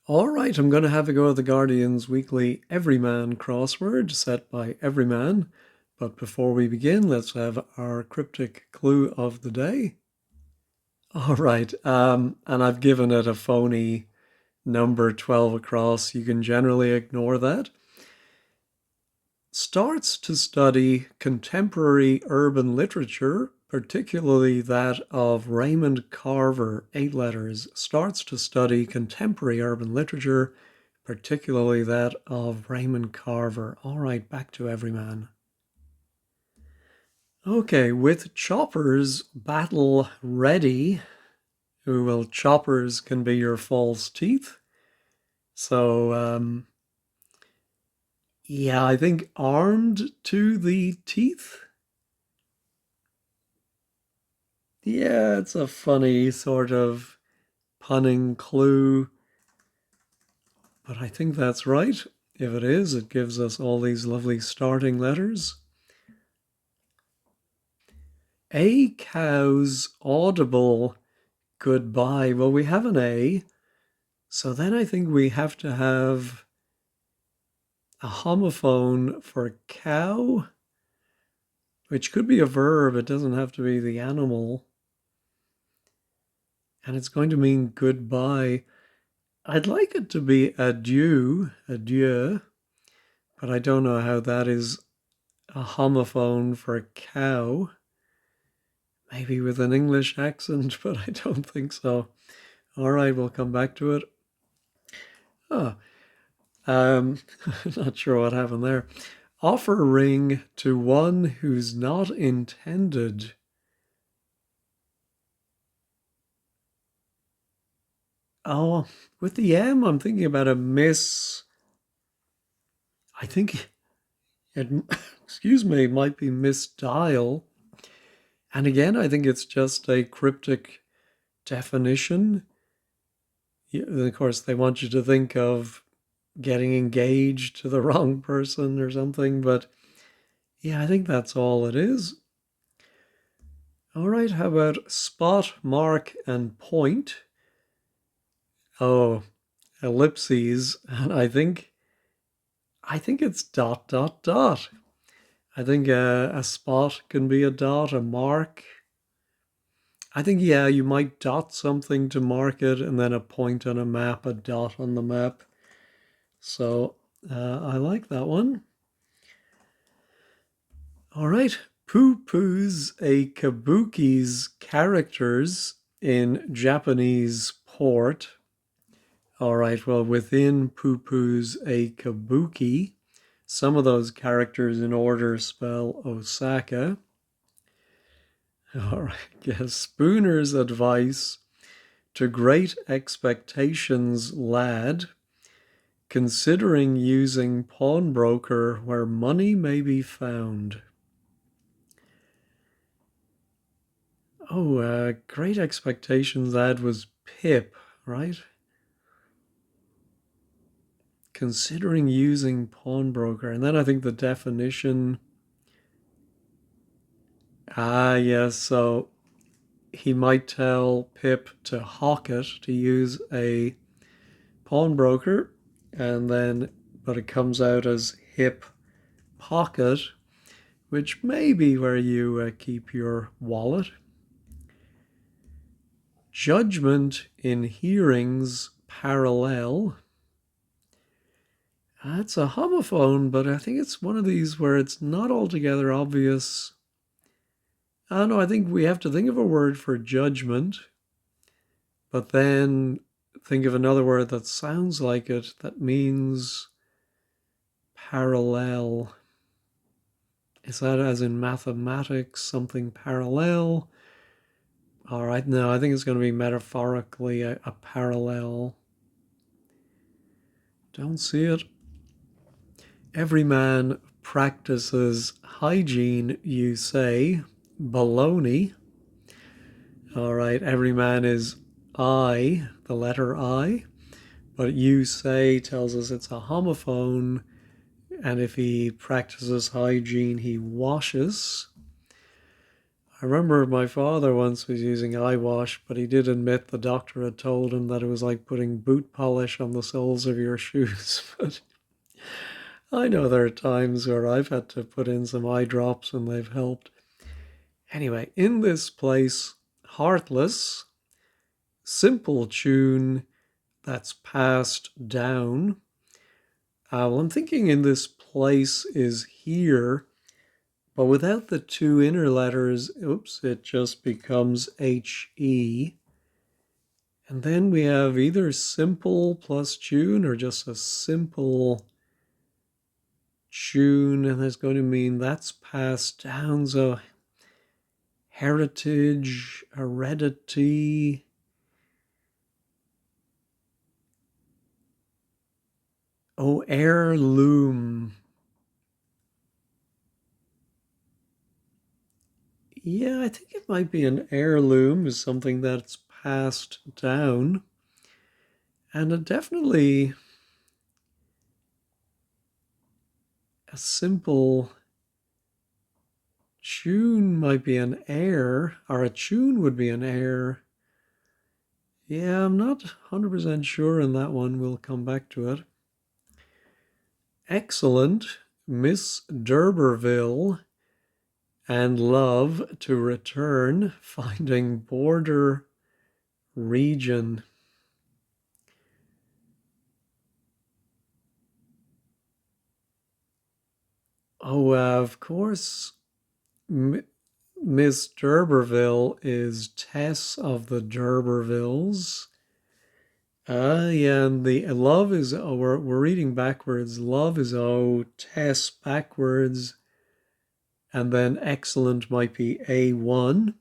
All right, I'm going to have a go at the Guardian's weekly Everyman crossword set by Everyman. But before we begin, let's have our cryptic clue of the day. All right, and I've given it a phony number 12 across. You can generally ignore that. Starts to study contemporary urban literature, particularly that of Raymond Carver, 8 letters. Starts to study contemporary urban literature, particularly that of Raymond Carver. All right, back to Everyman. Okay, with choppers battle ready, choppers can be your false teeth. So, yeah, I think armed to the teeth. Yeah, it's a funny sort of punning clue, but I think that's right. If it is, it gives us all these lovely starting letters. A cow's audible goodbye. Well, we have an A, so then I think we have to have a homophone for cow, which could be a verb. It doesn't have to be the animal. And it's going to mean goodbye. I'd like it to be adieu, adieu, but I don't know how that is a homophone for cow. Maybe with an English accent, but I don't think so. All right, we'll come back to it. Oh, not sure what happened there. Offer ring to one who's not intended. Oh, with the M, I'm thinking about a miss. I think it, excuse me, it might be misdial. And again, I think it's just a cryptic definition. Of course, they want you to think of getting engaged to the wrong person or something, but yeah, I think that's all it is. All right, how about spot, mark, and point? Oh, ellipses, and I think it's dot, dot, dot. I think a spot can be a dot, a mark. I think, yeah, you might dot something to mark it, and then a point on a map, a dot on the map. So I like that one. All right, poo-poos a kabuki's characters in Japanese port. All right, well, within poo-poos a kabuki, some of those characters in order spell Osaka. All right, yes, Spooner's advice to great expectations lad, considering using pawnbroker where money may be found. Oh, great expectations lad was Pip, right? Considering using pawnbroker. And then I think the definition. Yes, so he might tell Pip to hawk it, to use a pawnbroker, and then, but it comes out as hip pocket, which may be where you keep your wallet. Judgment in hearings parallel. That's a homophone, but I think it's one of these where it's not altogether obvious. No, I think we have to think of a word for judgment, but then think of another word that sounds like it that means parallel. Is that as in mathematics, something parallel? All right, no, I think it's going to be metaphorically a parallel. Don't see it. Every man practices hygiene, you say. Baloney. All right, every man is I, the letter I, but you say tells us it's a homophone, and if he practices hygiene, he washes. I remember my father once was using eye wash, but he did admit the doctor had told him that it was like putting boot polish on the soles of your shoes. But I know there are times where I've had to put in some eye drops and they've helped. Anyway, in this place, heartless, simple tune that's passed down. Well, I'm thinking in this place is here, but without the two inner letters, oops, it just becomes HE. And then we have either simple plus tune or just a simple tune, and that's going to mean that's passed down. So heritage, heredity. Oh, heirloom. Yeah, I think it might be an heirloom, is something that's passed down. And definitely a simple tune might be an air, or a tune would be an air. Yeah, I'm not 100% sure on that one. We'll come back to it. Excellent, Miss D'Urberville, and love to return, finding border region. Oh, of course, Miss D'Urberville is Tess of the D'Urbervilles. Yeah, and the love is, oh, we're reading backwards. Love is O, Tess backwards, and then excellent might be A1,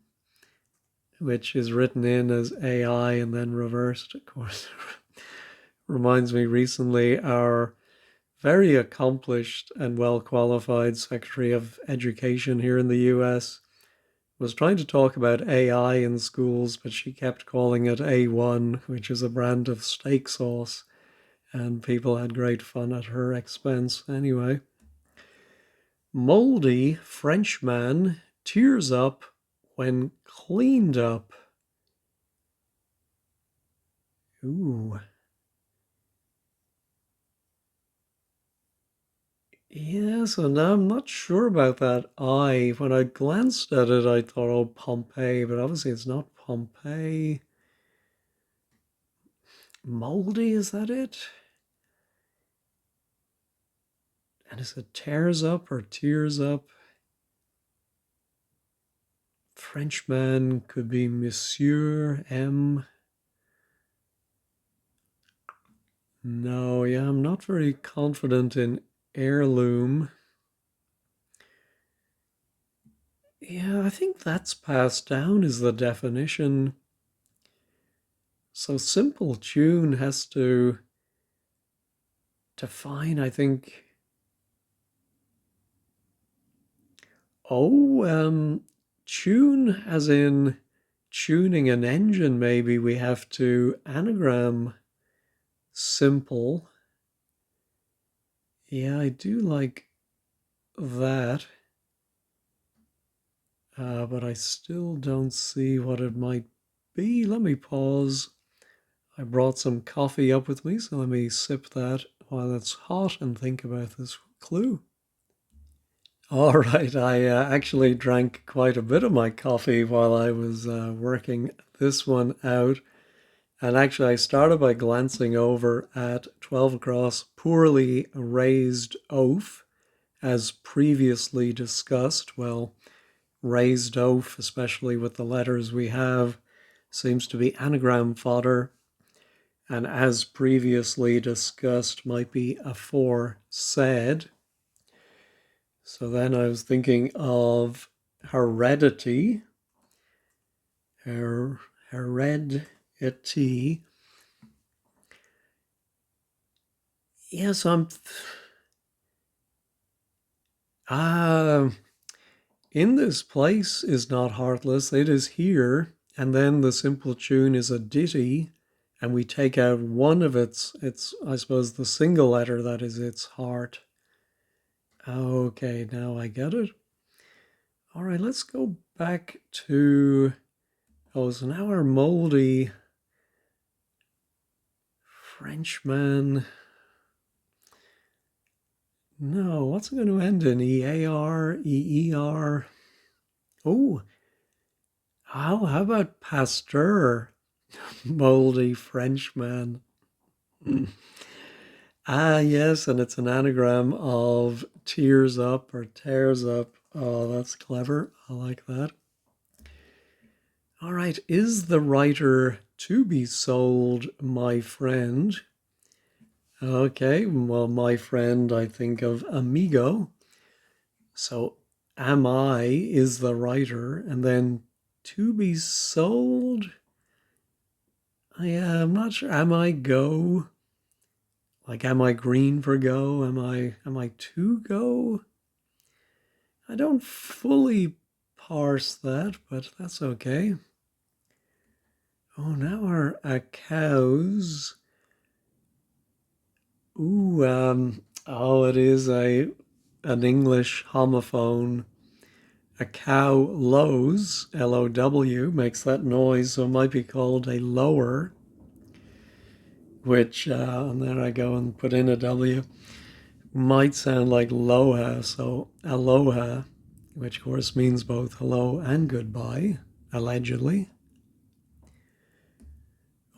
which is written in as AI and then reversed, of course. Reminds me recently, our very accomplished and well qualified Secretary of Education here in the US was trying to talk about AI in schools, but she kept calling it A1, which is a brand of steak sauce, and people had great fun at her expense anyway. Moldy Frenchman tears up when cleaned up. Ooh. Yeah, so now I'm not sure about that I. When I glanced at it, I thought, oh, Pompeii, but obviously it's not Pompeii. Moldy, is that it? And is it tears up or tears up? Frenchman could be Monsieur M. No, yeah, I'm not very confident in heirloom. Yeah, I think that's passed down is the definition. So simple tune has to define, I think. Oh, tune as in tuning an engine, maybe we have to anagram simple. Yeah, I do like that. But I still don't see what it might be. Let me pause. I brought some coffee up with me, so let me sip that while it's hot and think about this clue. All right, I actually drank quite a bit of my coffee while I was working this one out. And actually, I started by glancing over at 12 across poorly raised oaf, as previously discussed. Well, raised oaf, especially with the letters we have, seems to be anagram fodder. And as previously discussed, might be aforesaid. So then I was thinking of heredity, heredity. Yes, I'm. In this place is not heartless. It is here, and then the simple tune is a ditty, and we take out one of its. I suppose the single letter that is its heart. Okay, now I get it. All right, let's go back to, so now our moldy Frenchman. No, what's it going to end in? E-A-R, E-E-R? Oh, how about Pasteur? Moldy Frenchman. Ah, yes, and it's an anagram of tears up or tears up. Oh, that's clever. I like that. All right, is the writer to be sold, my friend? Okay, well, my friend, I think of amigo. So, am I is the writer, and then to be sold? I'm not sure. Am I go? Like, am I green for go? Am I to go? I don't fully parse that, but that's okay. Oh, now our cows. Ooh, oh, it is an English homophone. A cow lows, L-O-W, makes that noise, so it might be called a lower, which, and then I go and put in a W, might sound like loha, so aloha, which of course means both hello and goodbye, allegedly.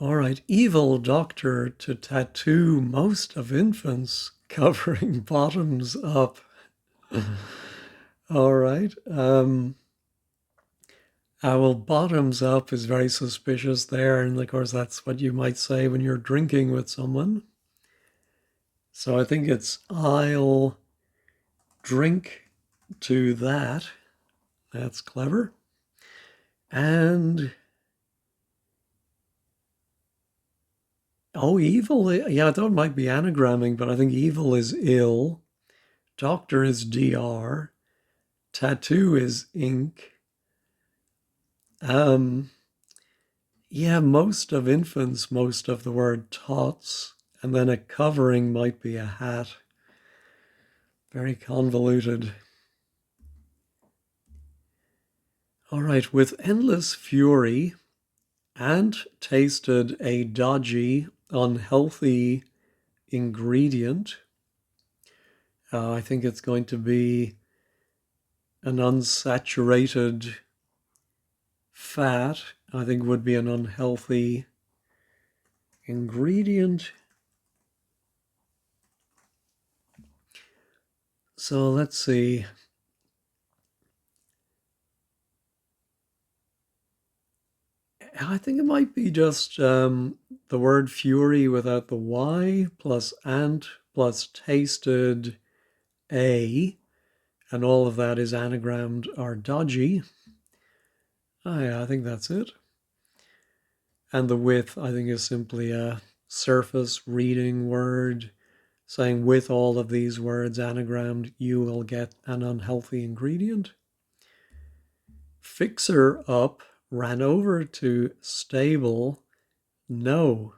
All right, evil doctor to tattoo most of infants covering bottoms up. All right. Well, bottoms up is very suspicious there. And of course, that's what you might say when you're drinking with someone. So I think it's I'll drink to that. That's clever. And oh, evil. Yeah, I thought it might be anagramming, but I think evil is ill. Doctor is DR. Tattoo is ink. Um, yeah, most of infants, most of the word tots, and then a covering might be a hat. Very convoluted. All right, with endless fury and tasted a dodgy, unhealthy ingredient. I think it's going to be an unsaturated fat. I think would be an unhealthy ingredient. So let's see. I think it might be just the word fury without the Y plus ant plus tasted a, and all of that is anagrammed or dodgy. Oh, yeah, I think that's it. And the with, I think, is simply a surface reading word saying with all of these words anagrammed, you will get an unhealthy ingredient. Fixer up ran over to stable. No.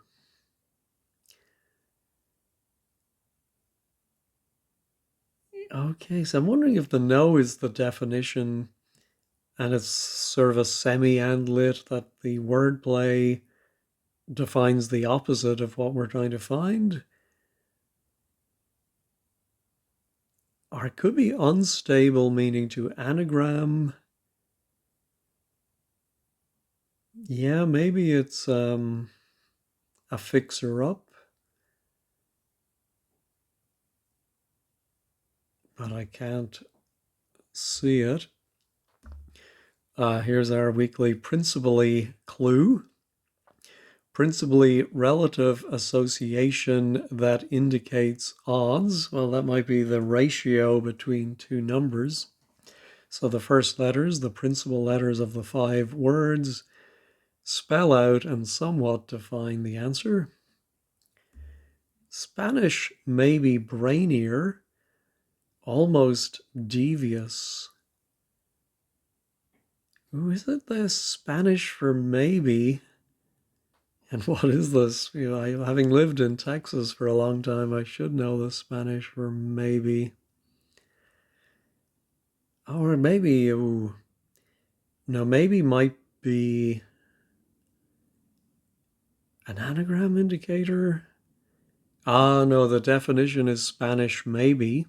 Okay, so I'm wondering if the no is the definition and it's sort of a semi-andlit that the wordplay defines the opposite of what we're trying to find. Or it could be unstable, meaning to anagram. Yeah, maybe it's a fixer-up. But I can't see it. Here's our weekly principally clue. Principally relative association that indicates odds. Well, that might be the ratio between two numbers. So the first letters, the principal letters of the 5 words, spell out and somewhat define the answer. Spanish may be brainier, almost devious. Ooh, is it the Spanish for maybe? And what is this? Having lived in Texas for a long time, I should know the Spanish for maybe. Or maybe, ooh, no, maybe might be an anagram indicator. Ah, no, the definition is Spanish maybe.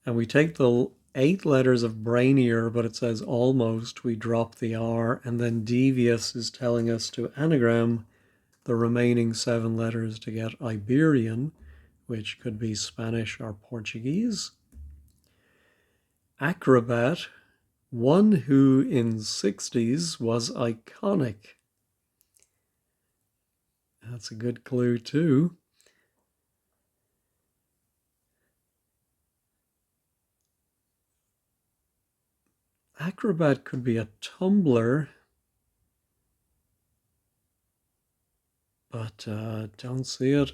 And we take the 8 letters of brainier, but it says almost. We drop the R, and then devious is telling us to anagram the remaining 7 letters to get Iberian, which could be Spanish or Portuguese. Acrobat, one who in 60s was iconic. That's a good clue too. Acrobat could be a tumbler, but don't see it.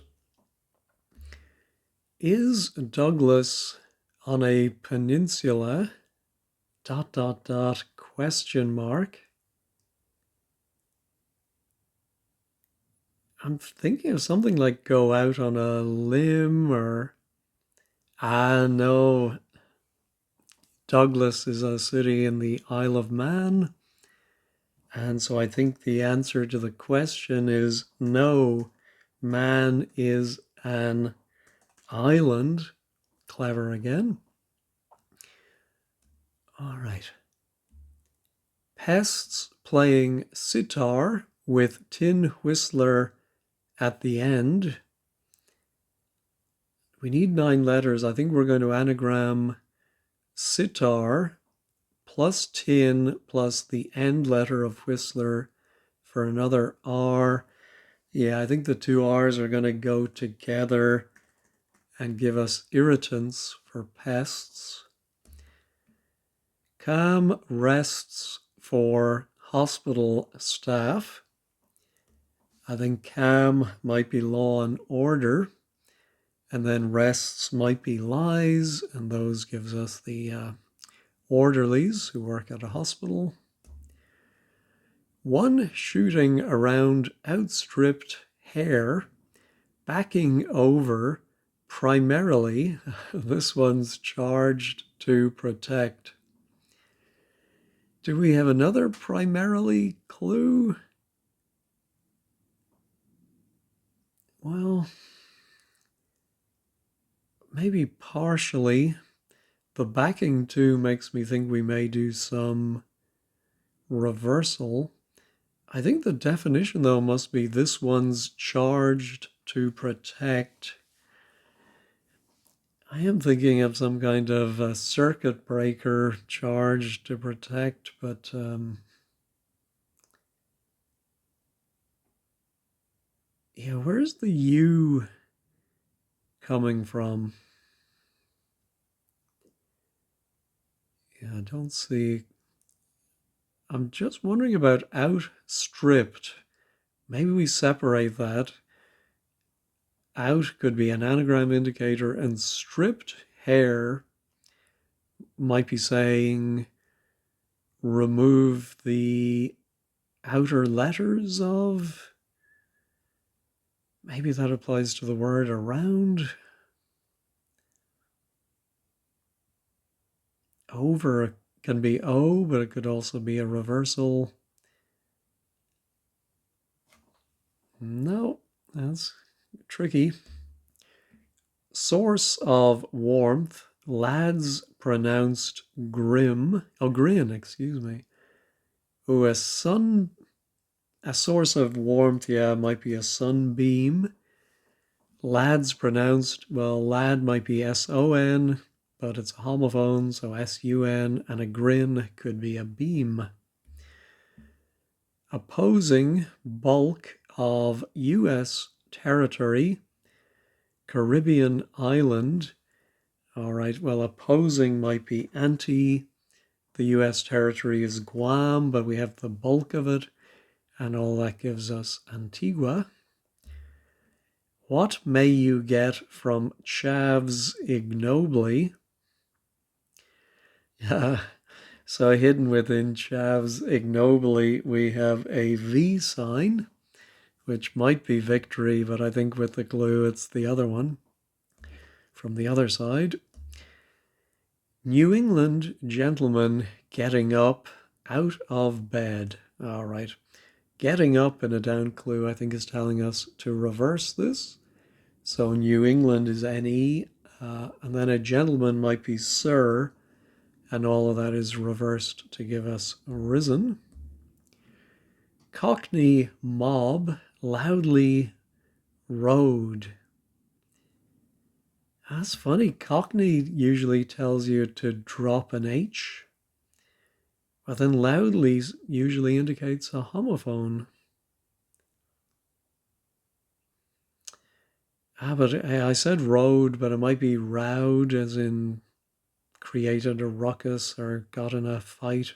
Is Douglas on a peninsula? ... question mark. I'm thinking of something like go out on a limb or... Ah, no. Douglas is a city in the Isle of Man. And so I think the answer to the question is no. Man is an island. Clever again. All right. Pests playing sitar with tin whistler at the end. We need 9 letters. I think we're going to anagram sitar plus tin plus the end letter of whistler for another R. Yeah, I think the 2 R's are going to go together and give us irritants for pests. Calm rests for hospital staff. I think calm might be law and order, and then rests might be lies, and those gives us the orderlies who work at a hospital. One shooting around outstripped hare, backing over primarily. This one's charged to protect. Do we have another primarily clue? Well, maybe partially. The backing to makes me think we may do some reversal. I think the definition, though, must be this one's charged to protect. I am thinking of some kind of a circuit breaker charged to protect, but yeah, where's the U coming from? Yeah, I don't see. I'm just wondering about outstripped. Maybe we separate that. Out could be an anagram indicator, and stripped hair might be saying remove the outer letters of. Maybe that applies to the word around. Over can be O, but it could also be a reversal. No, that's tricky. Source of warmth, lads pronounced grim. Oh, grin, excuse me. Oh, a source of warmth, yeah, might be a sunbeam. Lads pronounced, well, lad might be S-O-N, but it's a homophone, so S-U-N, and a grin could be a beam. Opposing bulk of U.S. territory, Caribbean island. All right, well, opposing might be anti. The U.S. territory is Guam, but we have the bulk of it, and all that gives us Antigua. What may you get from Chavs ignobly? So hidden within Chavs ignobly, we have a V sign, which might be victory, but I think with the clue, it's the other one from the other side. New England gentleman getting up out of bed. All right. Getting up in a down clue, I think, is telling us to reverse this. So New England is NE, and then a gentleman might be Sir, and all of that is reversed to give us risen. Cockney mob loudly rode. That's funny. Cockney usually tells you to drop an H, but then loudly usually indicates a homophone. But I said rode, but it might be rowed, as in created a ruckus or got in a fight.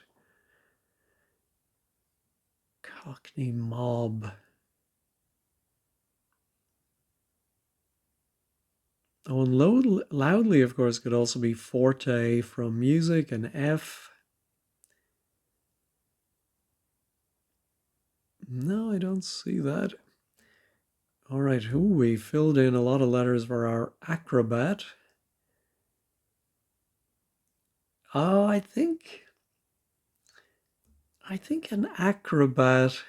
Cockney mob. Oh, and loudly, of course, could also be forte from music, and F. No, I don't see that. All right, we filled in a lot of letters for our acrobat. Oh, I think an acrobat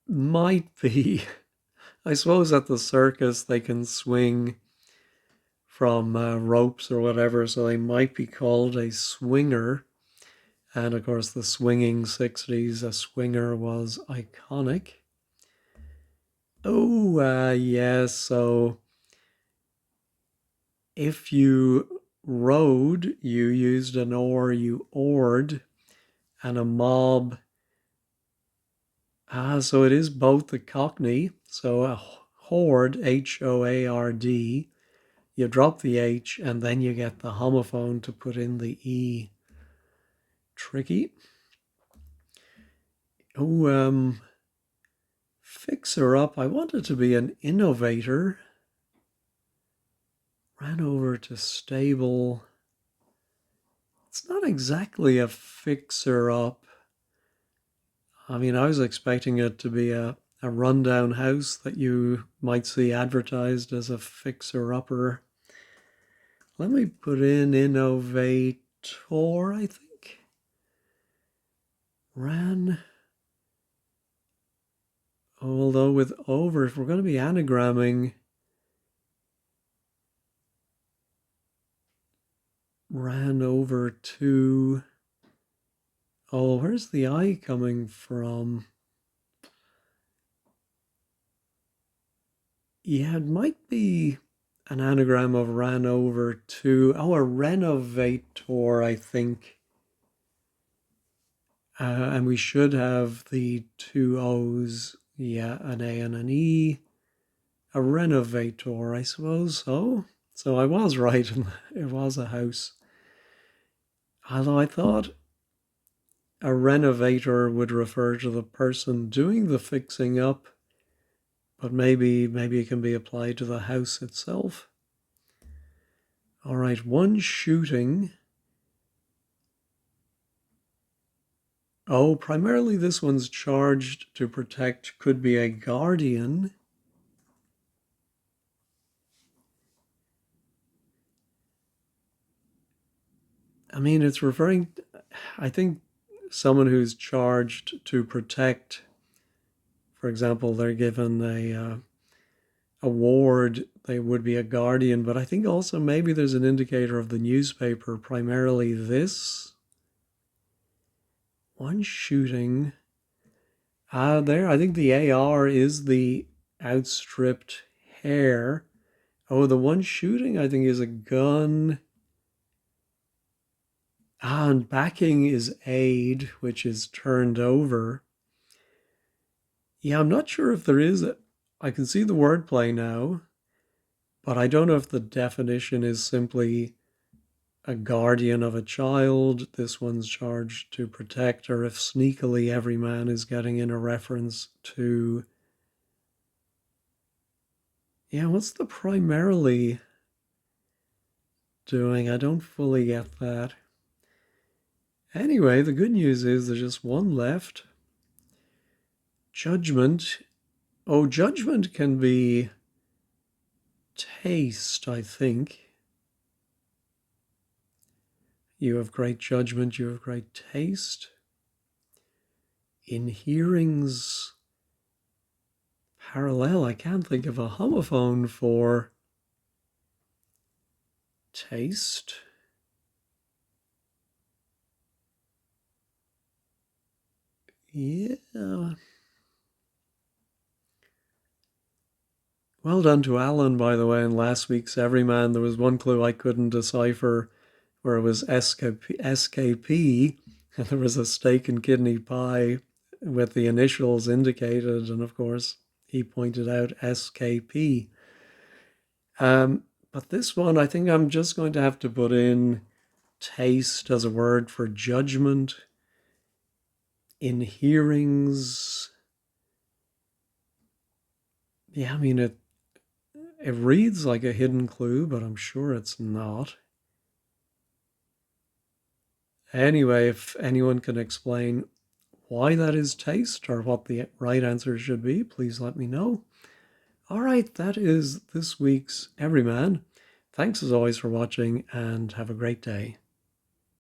might be. I suppose at the circus they can swing from ropes or whatever, so they might be called a swinger. And of course, the swinging 60s, a swinger was iconic. Oh, yes. So if you rode, you used an oar, you oared, and a mob. So it is both the Cockney. So a hoard, Hoard, you drop the H, and then you get the homophone to put in the E. Tricky. Oh, fixer up. I wanted to be an innovator. Ran over to stable. It's not exactly a fixer up. I mean, I was expecting it to be a rundown house that you might see advertised as a fixer-upper. Let me put in innovator, I think. Ran. Although with over, if we're going to be anagramming, ran over to. Oh, where's the I coming from? Yeah, it might be an anagram of ran over to. Oh, a renovator, I think. And we should have the two O's. Yeah, an A and an E. A renovator, I suppose so. So I was right. It was a house. Although I thought a renovator would refer to the person doing the fixing up, but maybe it can be applied to the house itself. All right, one shooting. Oh, primarily this one's charged to protect, could be a guardian. I mean, it's referring, I think, someone who's charged to protect. For example, they're given a award, they would be a guardian, but I think also maybe there's an indicator of the newspaper, primarily this. One shooting. There, I think the AR is the outstripped hare. Oh, the one shooting, I think, is a gun. And backing is aid, which is turned over. Yeah, I'm not sure if there is. I can see the wordplay now, but I don't know if the definition is simply a guardian of a child. This one's charged to protect, or if sneakily every man is getting in a reference to. Yeah, what's the primarily doing? I don't fully get that. Anyway, the good news is there's just one left. Judgment. Oh, judgment can be taste, I think. You have great judgment. You have great taste. In hearings, parallel. I can't think of a homophone for taste. Yeah. Well done to Alan, by the way, in last week's Everyman. There was one clue I couldn't decipher where it was SKP, and there was a steak and kidney pie with the initials indicated, and of course, he pointed out SKP. But this one, I think I'm just going to have to put in taste as a word for judgment. In hearings, yeah, I mean, it reads like a hidden clue, but I'm sure it's not. Anyway, if anyone can explain why that is taste or what the right answer should be, please let me know. All right, that is this week's Everyman. Thanks as always for watching and have a great day.